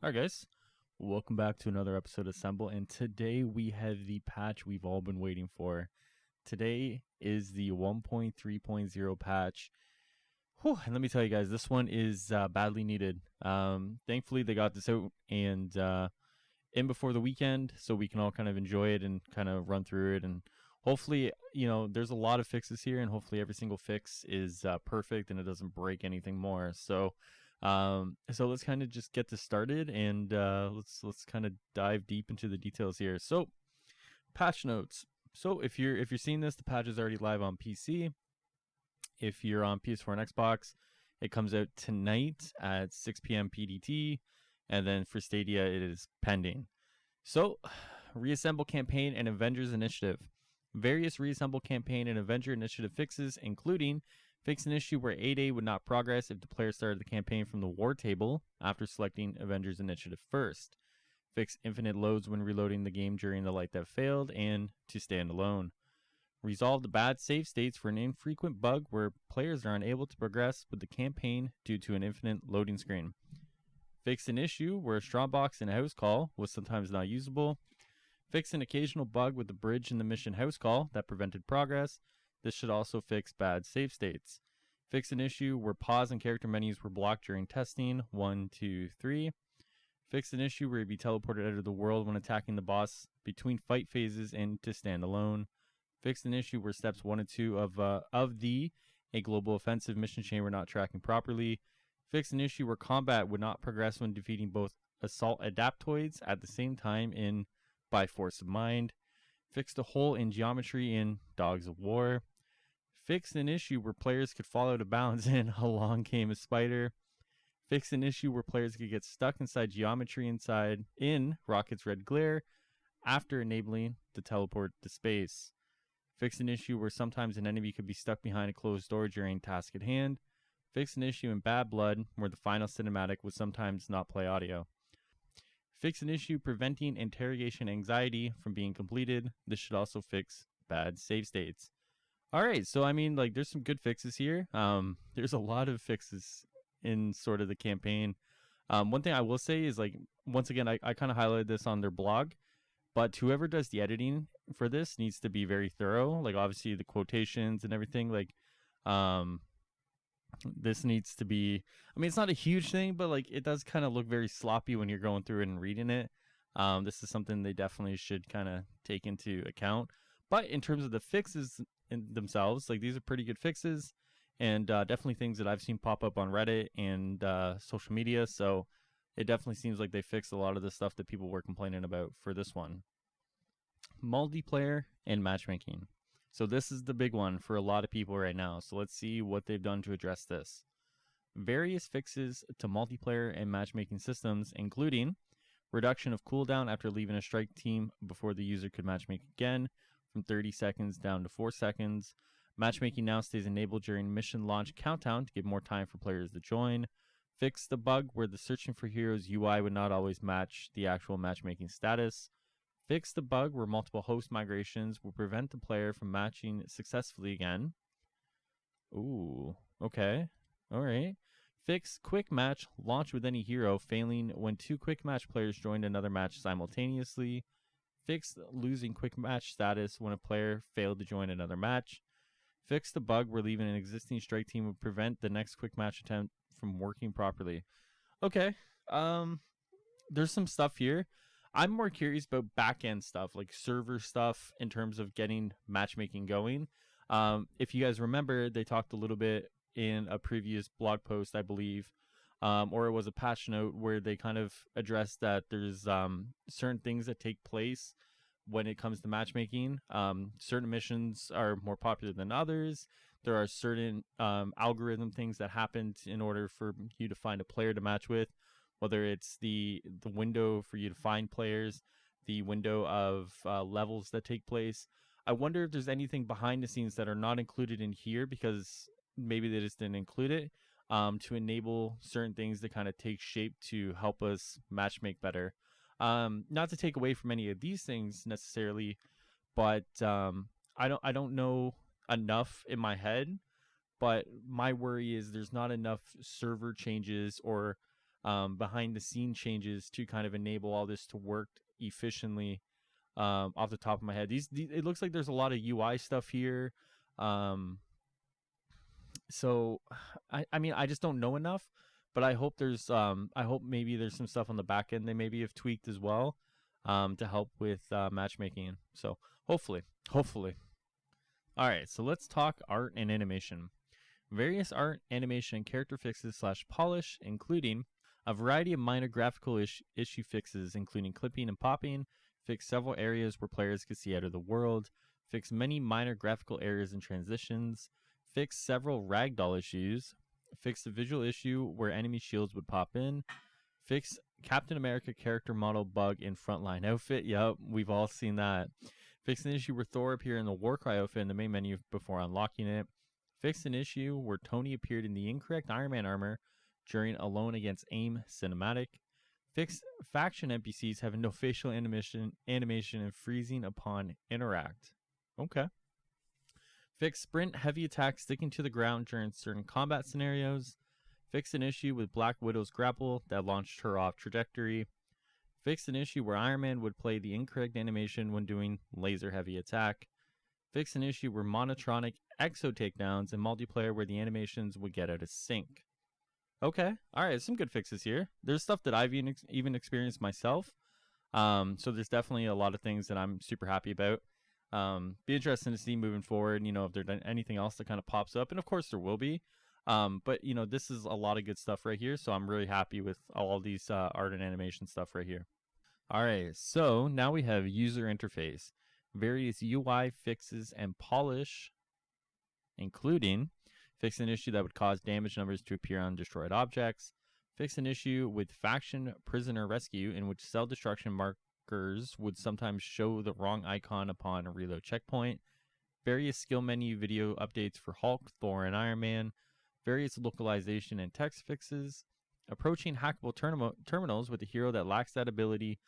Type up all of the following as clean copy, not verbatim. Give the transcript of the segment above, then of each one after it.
Alright guys, welcome back to another episode of Assemble, and today we have the patch we've all been waiting for. Today is the 1.3.0 patch. Whew, and let me tell you guys, this one is badly needed. Thankfully they got this out and in before the weekend, so we can all kind of enjoy it and kind of run through it, and hopefully, there's a lot of fixes here, and hopefully every single fix is perfect and it doesn't break anything more. So let's kind of just get this started, and let's kind of dive deep into the details here. So patch notes. So if you're seeing this, the patch is already live on PC. If you're on PS4 and Xbox, it comes out tonight at 6 p.m. PDT, and then for Stadia it is pending. So reassemble campaign and Avengers initiative. Various reassemble campaign and Avenger initiative fixes, including fix an issue where 8A would not progress if the player started the campaign from the war table after selecting Avengers Initiative first. Fix infinite loads when reloading the game during the light that failed, and to stand alone. Resolve the bad save states for an infrequent bug where players are unable to progress with the campaign due to an infinite loading screen. Fix an issue where a strong box in a house call was sometimes not usable. Fix an occasional bug with the bridge in the mission house call that prevented progress. This should also fix bad save states. Fix an issue where pause and character menus were blocked during testing. 1, 2, 3. Fix an issue where you'd be teleported out of the world when attacking the boss between fight phases and to stand alone. Fix an issue where steps 1 and 2 of a global offensive mission chain were not tracking properly. Fix an issue where combat would not progress when defeating both assault adaptoids at the same time in By Force of Mind. Fixed a hole in geometry in Dogs of War. Fixed an issue where players could fall out of bounds in Along Came a Spider. Fixed an issue where players could get stuck inside geometry in Rocket's Red Glare after enabling the teleport to space. Fixed an issue where sometimes an enemy could be stuck behind a closed door during task at hand. Fixed an issue in Bad Blood where the final cinematic would sometimes not play audio. Fix an issue preventing interrogation anxiety from being completed. This should also fix bad save states. Alright, so there's some good fixes here. There's a lot of fixes in sort of the campaign. One thing I will say is, once again, I kind of highlighted this on their blog, but whoever does the editing for this needs to be very thorough. Obviously the quotations and everything, this needs to be, it's not a huge thing, but it does kind of look very sloppy when you're going through it and reading it. This is something they definitely should kind of take into account. But in terms of the fixes in themselves, these are pretty good fixes, and definitely things that I've seen pop up on Reddit and social media. So it definitely seems like they fixed a lot of the stuff that people were complaining about for this one. Multiplayer and matchmaking. So this is the big one for a lot of people right now. So let's see what they've done to address this. Various fixes to multiplayer and matchmaking systems, including reduction of cooldown after leaving a strike team before the user could matchmake again, from 30 seconds down to 4 seconds. Matchmaking now stays enabled during mission launch countdown to give more time for players to join. Fix the bug where the searching for heroes UI would not always match the actual matchmaking status. Fix the bug where multiple host migrations will prevent the player from matching successfully again. Ooh, okay. Alright. Fix quick match launch with any hero failing when 2 quick match players join another match simultaneously. Fix losing quick match status when a player failed to join another match. Fix the bug where leaving an existing strike team would prevent the next quick match attempt from working properly. Okay. There's some stuff here. I'm more curious about back-end stuff, like server stuff, in terms of getting matchmaking going. If you guys remember, they talked a little bit in a previous blog post, I believe, or it was a patch note where they kind of addressed that there's certain things that take place when it comes to matchmaking. Certain missions are more popular than others. There are certain algorithm things that happen in order for you to find a player to match with, whether it's the window for you to find players, the window of levels that take place. I wonder if there's anything behind the scenes that are not included in here because maybe they just didn't include it, to enable certain things to kind of take shape to help us matchmake better. Not to take away from any of these things necessarily, but I don't know enough in my head. But my worry is there's not enough server changes or behind the scene changes to kind of enable all this to work efficiently. Off the top of my head, these it looks like there's a lot of UI stuff here. So I mean, I just don't know enough, but I hope there's I hope maybe there's some stuff on the back end they maybe have tweaked as well, to help with matchmaking. So hopefully. All right, so let's talk art and animation. Various art, animation, and character fixes / polish, including a variety of minor graphical issue fixes, including clipping and popping, fix several areas where players could see out of the world, fix many minor graphical errors and transitions, fix several ragdoll issues, fix the visual issue where enemy shields would pop in, fix Captain America character model bug in frontline outfit. Yep, we've all seen that. Fix an issue where Thor appeared in the Warcry outfit in the main menu before unlocking it. Fix an issue where Tony appeared in the incorrect Iron Man armor during Alone Against AIM cinematic. Fix faction NPCs having no facial animation and freezing upon interact. Okay. Fix sprint heavy attack sticking to the ground during certain combat scenarios. Fix an issue with Black Widow's grapple that launched her off trajectory. Fix an issue where Iron Man would play the incorrect animation when doing laser heavy attack. Fix an issue where monotronic exo takedowns and multiplayer where the animations would get out of sync. Okay, all right, some good fixes here. There's stuff that I've even experienced myself. So there's definitely a lot of things that I'm super happy about. Be interesting to see moving forward, if there's anything else that kind of pops up. And of course there will be. But this is a lot of good stuff right here. So I'm really happy with all these art and animation stuff right here. All right, so now we have user interface, various UI fixes and polish, including fix an issue that would cause damage numbers to appear on destroyed objects, fix an issue with faction prisoner rescue in which cell destruction markers would sometimes show the wrong icon upon a reload checkpoint, various skill menu video updates for Hulk, Thor, and Iron Man, various localization and text fixes, approaching hackable terminals with a hero that lacks that ability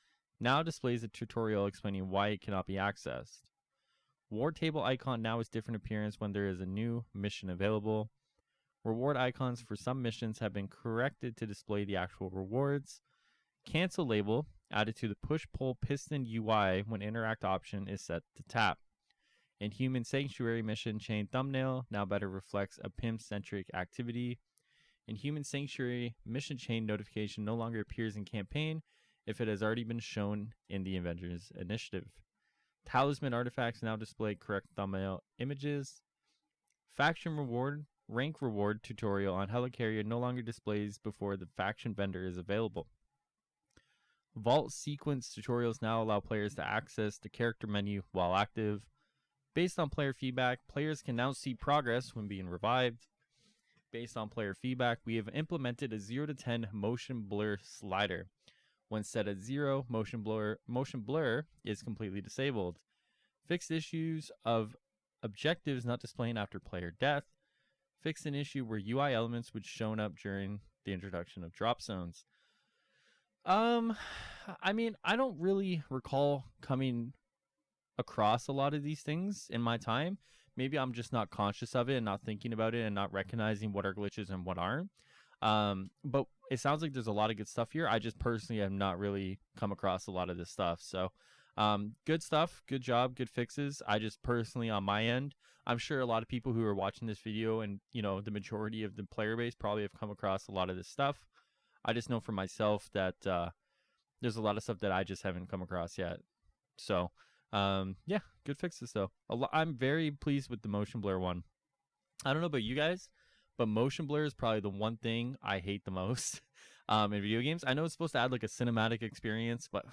now displays a tutorial explaining why it cannot be accessed. War table icon now has different appearance when there is a new mission available. Reward icons for some missions have been corrected to display the actual rewards. Cancel label added to the push-pull piston UI when interact option is set to tap. And Human Sanctuary mission chain thumbnail now better reflects a PIM-centric activity. And Human Sanctuary mission chain notification no longer appears in campaign if it has already been shown in the Avengers Initiative. Talisman artifacts now display correct thumbnail images. Faction reward, rank reward tutorial on helicarrier no longer displays before the faction vendor is available. Vault sequence tutorials now allow players to access the character menu while active. Based on player feedback, players can now see progress when being revived. Based on player feedback, we have implemented a 0 to 10 motion blur slider. When set at 0, motion blur is completely disabled. Fixed issues of objectives not displaying after player death. Fixed an issue where UI elements would shown up during the introduction of drop zones. I mean, I don't really recall coming across a lot of these things in my time. Maybe I'm just not conscious of it and not thinking about it and not recognizing what are glitches and what aren't. But it sounds like there's a lot of good stuff here. I just personally have not really come across a lot of this stuff. So, good stuff, good job, good fixes. I just personally on my end, I'm sure a lot of people who are watching this video and, the majority of the player base probably have come across a lot of this stuff. I just know for myself that, there's a lot of stuff that I just haven't come across yet. So, yeah, good fixes though. I'm very pleased with the motion blur one. I don't know about you guys, but motion blur is probably the one thing I hate the most in video games. I know it's supposed to add like a cinematic experience, but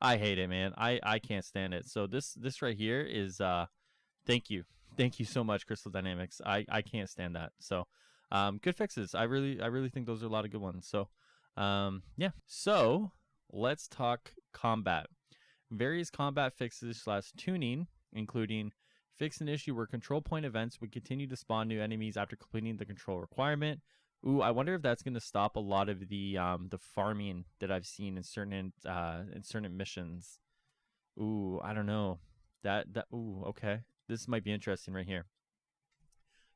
I hate it, man. I can't stand it. So this right here is thank you so much, Crystal Dynamics. I can't stand that. So good fixes. I really think those are a lot of good ones. So yeah. So let's talk combat. Various combat fixes / tuning, including fix an issue where control point events would continue to spawn new enemies after completing the control requirement. Ooh, I wonder if that's going to stop a lot of the farming that I've seen in certain missions. Ooh, I don't know. Ooh, okay. This might be interesting right here.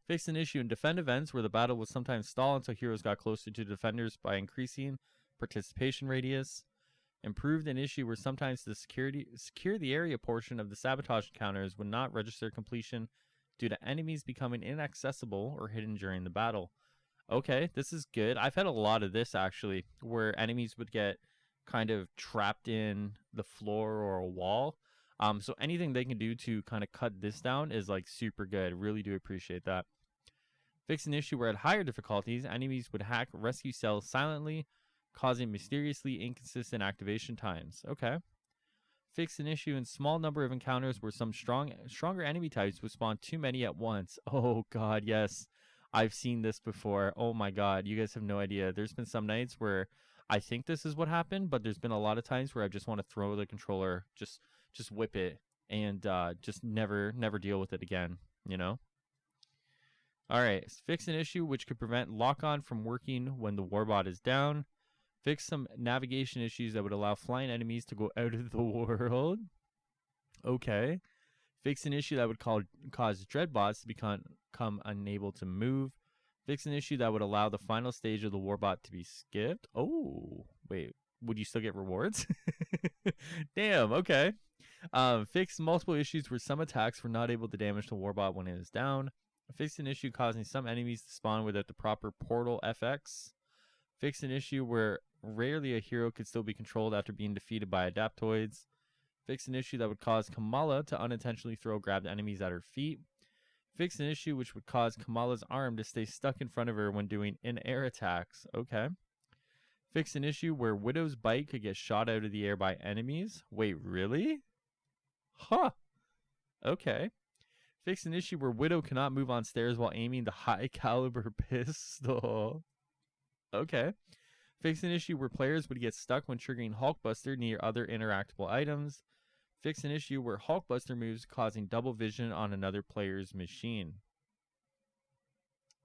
Fixed an issue in defend events where the battle would sometimes stall until heroes got closer to defenders by increasing participation radius. Improved an issue where sometimes the secure the area portion of the sabotage encounters would not register completion due to enemies becoming inaccessible or hidden during the battle. Okay, this is good. I've had a lot of this actually, where enemies would get kind of trapped in the floor or a wall. So anything they can do to kind of cut this down is like super good. Really do appreciate that. Fix an issue where at higher difficulties, enemies would hack rescue cells silently, causing mysteriously inconsistent activation times. Okay. Fix an issue in small number of encounters where some stronger enemy types would spawn too many at once. Oh god, yes. I've seen this before. Oh my god, you guys have no idea. There's been some nights where I think this is what happened, but there's been a lot of times where I just want to throw the controller, just whip it, and just never deal with it again, you know? Alright, fix an issue which could prevent lock-on from working when the warbot is down. Fix some navigation issues that would allow flying enemies to go out of the world. Okay. Fix an issue that would cause dreadbots to become unable to move. Fix an issue that would allow the final stage of the warbot to be skipped. Oh, wait. Would you still get rewards? Damn, okay. Fix multiple issues where some attacks were not able to damage the warbot when it is down. Fix an issue causing some enemies to spawn without the proper portal FX. Fix an issue where rarely a hero could still be controlled after being defeated by Adaptoids. Fix an issue that would cause Kamala to unintentionally throw grabbed enemies at her feet. Fix an issue which would cause Kamala's arm to stay stuck in front of her when doing in-air attacks. Okay. Fix an issue where Widow's bike could get shot out of the air by enemies. Wait, really? Huh. Okay. Fix an issue where Widow cannot move on stairs while aiming the high caliber pistol. Okay. Fix an issue where players would get stuck when triggering Hulkbuster near other interactable items. Fix an issue where Hulkbuster moves causing double vision on another player's machine.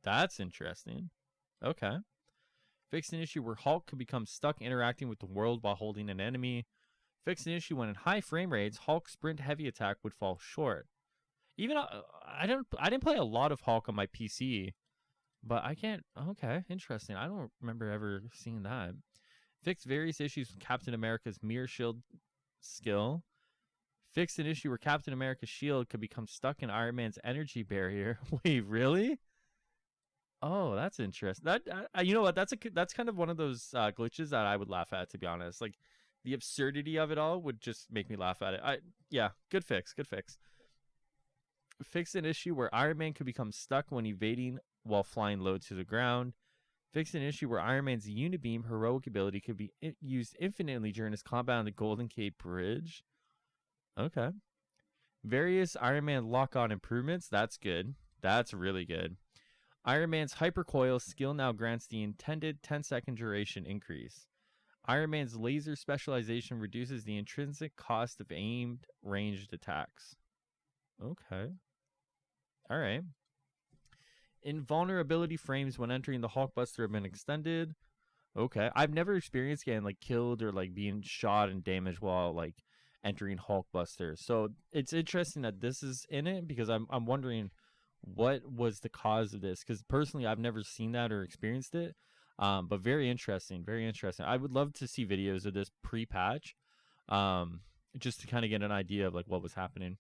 That's interesting. Okay. Fix an issue where Hulk could become stuck interacting with the world while holding an enemy. Fix an issue when in high frame rates, Hulk's sprint heavy attack would fall short. Even I didn't play a lot of Hulk on my PC. But I can't. Okay, interesting. I don't remember ever seeing that. Fix various issues with Captain America's mirror shield skill. Fix an issue where Captain America's shield could become stuck in Iron Man's energy barrier. Wait, really? Oh, that's interesting. That you know what? That's kind of one of those glitches that I would laugh at, to be honest. Like the absurdity of it all would just make me laugh at it. Yeah, good fix. Good fix. Fix an issue where Iron Man could become stuck when evading while flying low to the ground. Fix an issue where Iron Man's Unibeam heroic ability could be used infinitely during his combat on the Golden Gate Bridge. Okay. Various Iron Man lock-on improvements. That's good. That's really good. Iron Man's Hypercoil skill now grants the intended 10-second duration increase. Iron Man's laser specialization reduces the intrinsic cost of aimed ranged attacks. Okay. All right. Invulnerability frames when entering the Hulkbuster have been extended. Okay. I've never experienced getting like killed or like being shot and damaged while like entering Hulkbuster. So it's interesting that this is in it because I'm wondering what was the cause of this, because personally I've never seen that or experienced it. But very interesting. Very interesting. I would love to see videos of this pre-patch, just to kind of get an idea of like what was happening.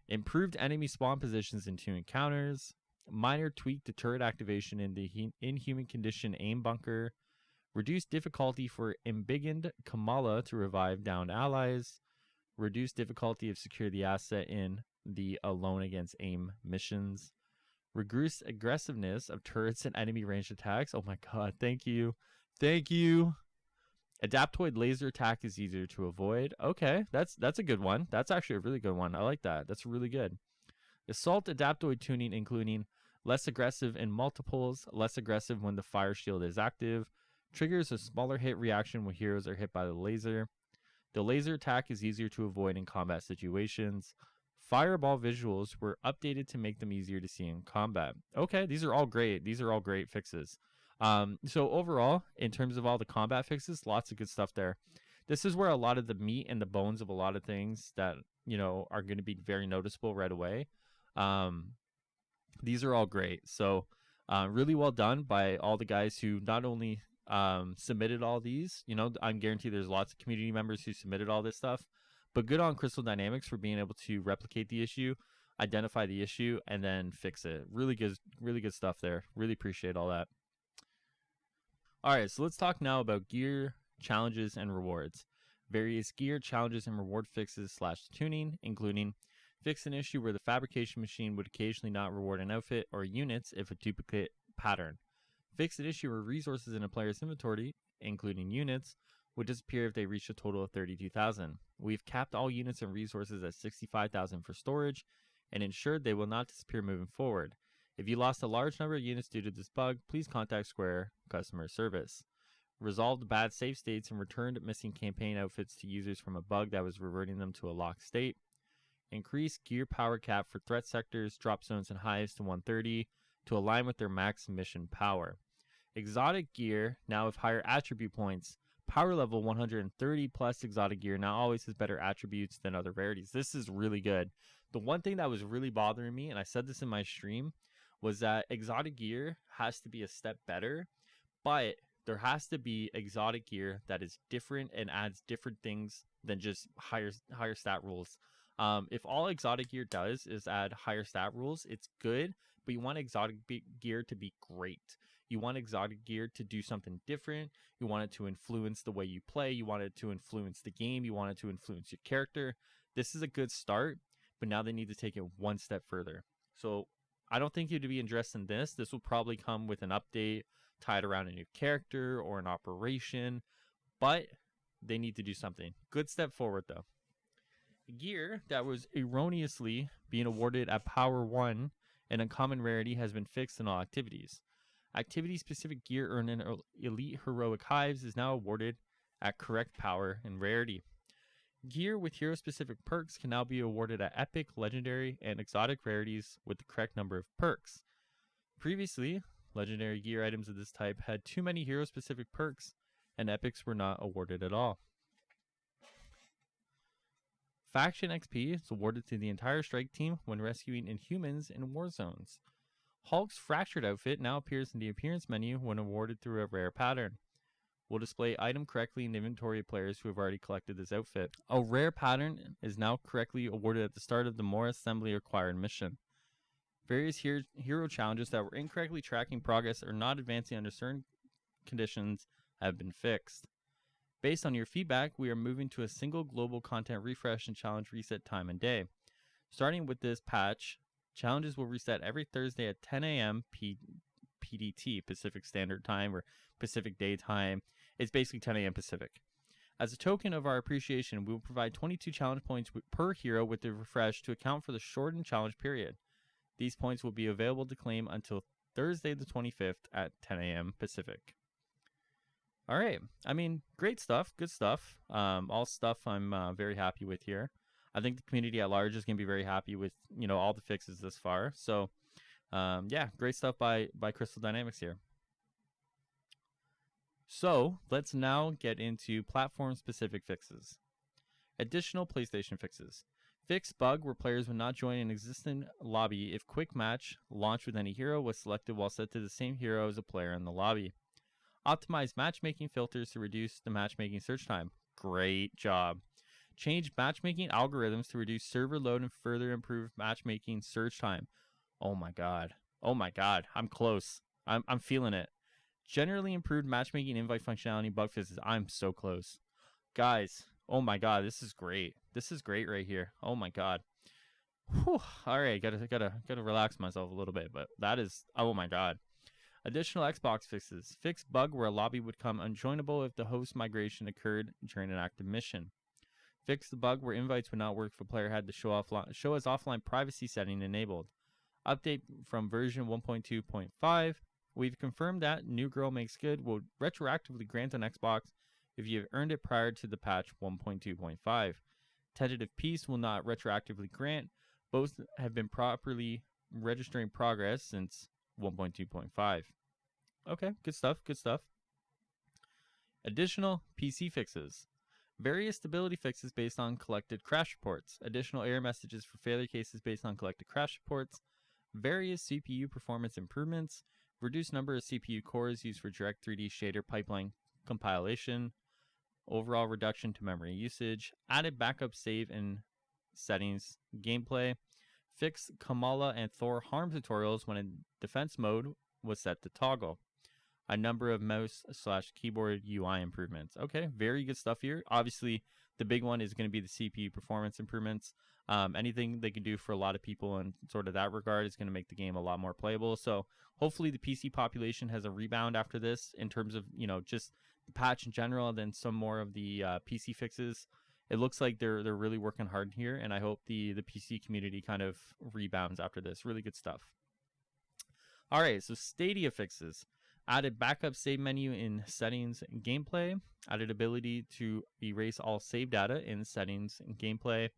Improved enemy spawn positions in 2 encounters. Minor tweak to turret activation in the inhuman condition aim bunker. Reduced difficulty for embiggened Kamala to revive downed allies. Reduced difficulty of secure the asset in the alone against aim missions. Reduced aggressiveness of turrets and enemy ranged attacks. Oh my god, thank you. Thank you. Adaptoid laser attack is easier to avoid. Okay, that's a good one. That's actually a really good one. I like that. That's really good. Assault Adaptoid tuning, including less aggressive in multiples, less aggressive when the fire shield is active, triggers a smaller hit reaction when heroes are hit by the laser. The laser attack is easier to avoid in combat situations. Fireball visuals were updated to make them easier to see in combat. Okay, these are all great. These are all great fixes. So overall, in terms of all the combat fixes, lots of good stuff there. This is where a lot of the meat and the bones of a lot of things that, you know, are going to be very noticeable right away. These are all great. So really well done by all the guys who not only submitted all these. I'm guaranteed there's lots of community members who submitted all this stuff, but good on Crystal Dynamics for being able to replicate the issue, identify the issue, and then fix it. Really good stuff there. Really appreciate all that. All right, so let's talk now about gear, challenges, and rewards. Various gear, challenges, and reward fixes / tuning, including fix an issue where the fabrication machine would occasionally not reward an outfit or units if a duplicate pattern. Fix an issue where resources in a player's inventory, including units, would disappear if they reach a total of 32,000. We've capped all units and resources at 65,000 for storage and ensured they will not disappear moving forward. If you lost a large number of units due to this bug, please contact Square customer service. Resolved bad save states and returned missing campaign outfits to users from a bug that was reverting them to a locked state. Increase gear power cap for threat sectors, drop zones, and hives to 130 to align with their max mission power. Exotic gear now have higher attribute points. Power level 130 plus exotic gear now always has better attributes than other rarities. This is really good. The one thing that was really bothering me, and I said this in my stream, was that exotic gear has to be a step better, but there has to be exotic gear that is different and adds different things than just higher stat rules. If all exotic gear does is add higher stat rules, it's good, but you want exotic gear to be great. You want exotic gear to do something different. You want it to influence the way you play. You want it to influence the game. You want it to influence your character. This is a good start, but now they need to take it one step further. So I don't think you'd be interested in this. This will probably come with an update tied around a new character or an operation, but they need to do something. Good step forward, though. Gear that was erroneously being awarded at Power 1 and uncommon rarity has been fixed in all activities. Activity-specific gear earned in Elite Heroic Hives is now awarded at correct power and rarity. Gear with hero-specific perks can now be awarded at Epic, Legendary, and Exotic rarities with the correct number of perks. Previously, Legendary gear items of this type had too many hero-specific perks, and Epics were not awarded at all. Faction XP is awarded to the entire strike team when rescuing Inhumans in war zones. Hulk's Fractured outfit now appears in the appearance menu when awarded through a rare pattern. Will display item correctly in the inventory of players who have already collected this outfit. A rare pattern is now correctly awarded at the start of the more assembly required mission. Various hero challenges that were incorrectly tracking progress or not advancing under certain conditions have been fixed. Based on your feedback, we are moving to a single global content refresh and challenge reset time and day. Starting with this patch, challenges will reset every Thursday at 10 a.m. PDT, Pacific Standard Time, or Pacific Daytime. It's basically 10 a.m. Pacific. As a token of our appreciation, we will provide 22 challenge points per hero with the refresh to account for the shortened challenge period. These points will be available to claim until Thursday the 25th at 10 a.m. Pacific. All right. I mean, great stuff. Good stuff. All stuff I'm very happy with here. I think the community at large is going to be very happy with, all the fixes this far. So, yeah, great stuff by Crystal Dynamics here. So, let's now get into platform-specific fixes. Additional PlayStation fixes. Fix bug where players would not join an existing lobby if quick match launched with any hero was selected while set to the same hero as a player in the lobby. Optimize matchmaking filters to reduce the matchmaking search time. Great job. Change matchmaking algorithms to reduce server load and further improve matchmaking search time. Oh my god. I'm close. I'm feeling it. Generally improved matchmaking invite functionality bug fixes. I'm so close. Guys, oh my god, this is great. This is great right here. Oh my god. Whew. All right, gotta relax myself a little bit, but that is, oh my god. Additional Xbox fixes. Fix bug where a lobby would become unjoinable if the host migration occurred during an active mission. Fix the bug where invites would not work if a player had the show as offline privacy setting enabled. Update from version 1.2.5. We've confirmed that New Girl Makes Good will retroactively grant on Xbox if you have earned it prior to the patch 1.2.5. Tentative Peace will not retroactively grant. Both have been properly registering progress since 1.2.5. Okay, good stuff. Additional PC fixes. Various stability fixes based on collected crash reports. Additional error messages for failure cases based on collected crash reports. various CPU performance improvements, reduced number of CPU cores used for direct 3D shader pipeline compilation, overall reduction to memory usage, added backup save and settings gameplay, fixed Kamala and Thor harm tutorials when in defense mode was set to toggle. A number of mouse/keyboard UI improvements. Okay, very good stuff here. Obviously, the big one is going to be the CPU performance improvements. Anything they can do for a lot of people in sort of that regard is going to make the game a lot more playable. So hopefully the PC population has a rebound after this in terms of, just the patch in general, and then some more of the PC fixes. It looks like they're really working hard here, and I hope the PC community kind of rebounds after this. Really good stuff. All right, so Stadia fixes. Added backup save menu in settings and gameplay. Added ability to erase all save data in settings and gameplay.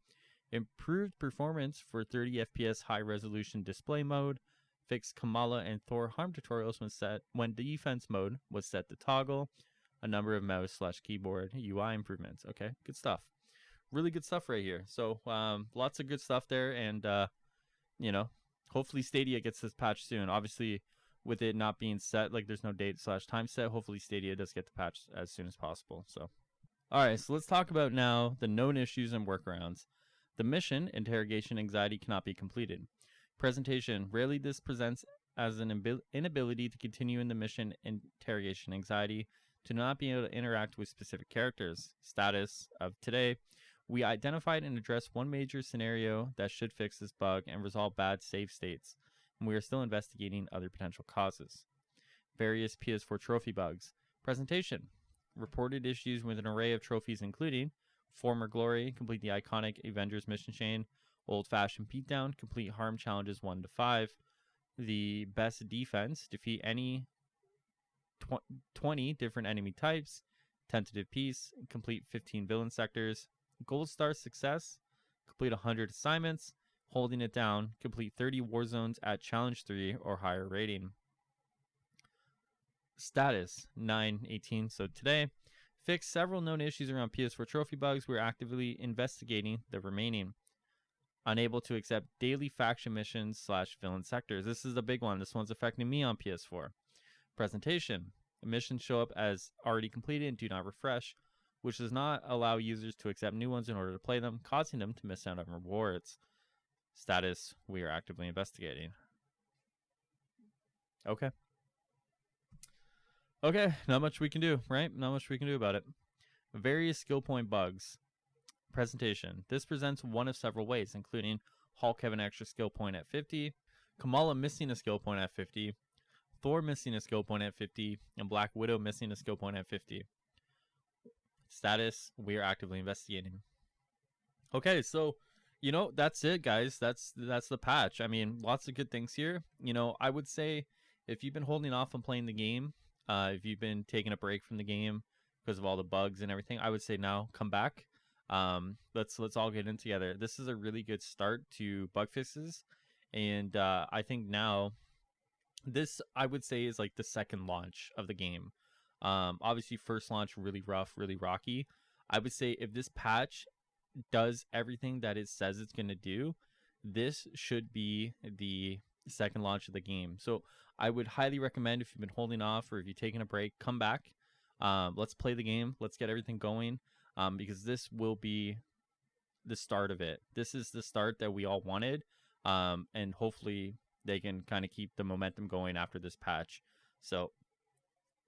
Improved performance for 30 FPS high resolution display mode. Fixed Kamala and Thor harm tutorials when defense mode was set to toggle. A number of mouse/keyboard UI improvements. Okay, good stuff. Really good stuff right here. So lots of good stuff there, and hopefully Stadia gets this patch soon. Obviously, with it not being set, like there's no date/time set, hopefully Stadia does get the patch as soon as possible. So, all right, so let's talk about now the known issues and workarounds. The mission, interrogation anxiety, cannot be completed. Presentation, rarely this presents as an inability to continue in the mission, interrogation anxiety, to not be able to interact with specific characters. Status of today, we identified and addressed one major scenario that should fix this bug and resolve bad save states, and we are still investigating other potential causes. Various PS4 trophy bugs. Presentation, reported issues with an array of trophies including Former Glory, complete the iconic Avengers mission chain, Old Fashioned Beatdown, complete harm challenges 1 to 5, the best defense, defeat any 20 different enemy types, tentative peace, complete 15 villain sectors, gold star success, complete 100 assignments, holding it down, complete 30 war zones at challenge 3 or higher rating. Status 9/18, so today, fix several known issues around PS4 trophy bugs. We're actively investigating the remaining. Unable to accept daily faction missions/villain sectors. This is a big one. This one's affecting me on PS4. Presentation, missions show up as already completed and do not refresh, which does not allow users to accept new ones in order to play them, causing them to miss out on rewards. Status, we are actively investigating. Okay, not much we can do, right? Not much we can do about it. Various skill point bugs. Presentation, this presents one of several ways, including Hulk having an extra skill point at 50, Kamala missing a skill point at 50, Thor missing a skill point at 50, and Black Widow missing a skill point at 50. Status, we are actively investigating. Okay, so that's it, guys. That's the patch. I mean, lots of good things here. I would say if you've been holding off on playing the game, if you've been taking a break from the game because of all the bugs and everything, I would say now come back. Let's all get in together. This is a really good start to bug fixes, and I think now this, I would say, is like the second launch of the game. Obviously first launch really rough, really rocky. I would say if this patch does everything that it says it's going to do, this should be the second launch of the game. So I would highly recommend, if you've been holding off or if you're taking a break, come back. Let's play the game. Let's get everything going, because this will be the start of it. This is the start that we all wanted, and hopefully they can kind of keep the momentum going after this patch. So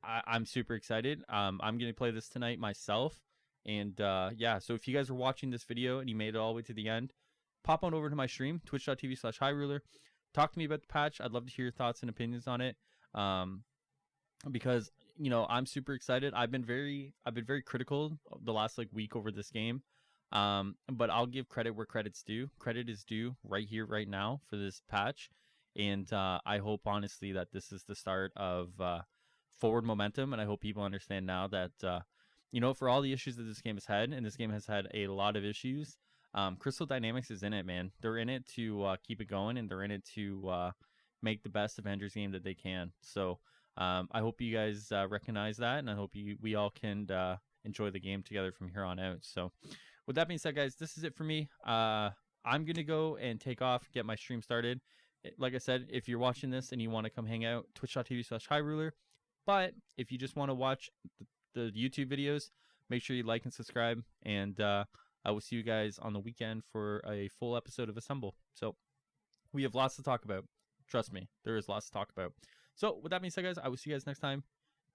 I'm super excited. I'm going to play this tonight myself. And yeah, so if you guys are watching this video and you made it all the way to the end, pop on over to my stream, twitch.tv/highruler. Talk to me about the patch. I'd love to hear your thoughts and opinions on it. Because I'm super excited. I've been very critical the last week over this game. But I'll give credit where credit's due. Credit is due right here, right now for this patch. And I hope honestly that this is the start of forward momentum. And I hope people understand now that for all the issues that this game has had, and this game has had a lot of issues, Crystal Dynamics is in it, man. They're in it to keep it going, and they're in it to make the best Avengers game that they can. So I hope you guys recognize that, and I hope we all can enjoy the game together from here on out. So with that being said, guys, this is it for me. I'm going to go and take off, get my stream started. like I said, if you're watching this and you want to come hang out, twitch.tv/highruler. But if you just want to watch the YouTube videos, make sure you like and subscribe. And I will see you guys on the weekend for a full episode of Assemble. So we have lots to talk about. Trust me, there is lots to talk about. So with that being said, guys, I will see you guys next time.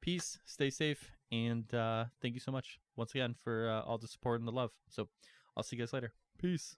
Peace, stay safe, and thank you so much once again for all the support and the love. So I'll see you guys later. Peace.